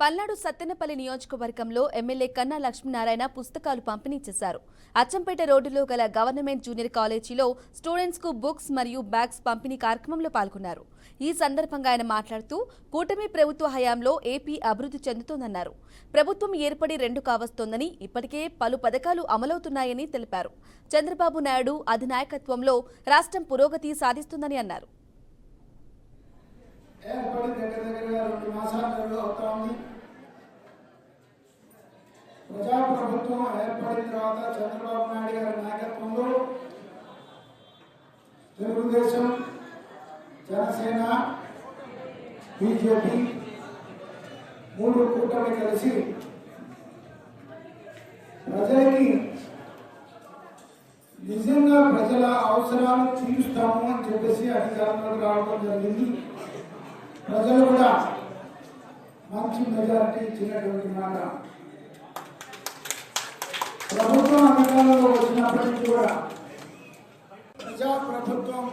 పల్నాడు సత్తెనపల్లి నియోజకవర్గంలో ఎమ్మెల్యే కన్నా లక్ష్మీనారాయణ పుస్తకాలు పంపిణీ చేశారు. అచ్చంపేట రోడ్డులో గల గవర్నమెంట్ జూనియర్ కాలేజీలో స్టూడెంట్స్ కు బుక్స్ మరియు బ్యాగ్స్ పంపిణీ కార్యక్రమంలో పాల్గొన్నారు. ఈ సందర్భంగా ఆయన మాట్లాడుతూ కూటమి ప్రభుత్వ హయాంలో ఏపీ అభివృద్ధి చెందుతోందన్నారు. ప్రభుత్వం ఏర్పడి 2 కావస్తోందని, ఇప్పటికే పలు పథకాలు అమలవుతున్నాయని తెలిపారు. చంద్రబాబు నాయుడు అధినాయకత్వంలో రాష్ట్రం పురోగతి సాధిస్తుందని అన్నారు. ప్రజాప్రభుత్వం ఏర్పడిన తర్వాత చంద్రబాబు నాయుడు గారి నాయకత్వంలో తెలుగుదేశం, జనసేన, బీజేపీ 3 కూటమి కలిసి ప్రజలకి నిజంగా ప్రజల అవసరాలు తీరుస్తాము అని చెప్పేసి అధికారంలోకి రావడం జరిగింది. ప్రజలు కూడా మంచి మెజారిటీ ఇచ్చినటువంటి మాట. ప్రభుత్వం అధికారంలో వచ్చినప్పటికీ కూడా ప్రజాప్రభుత్వం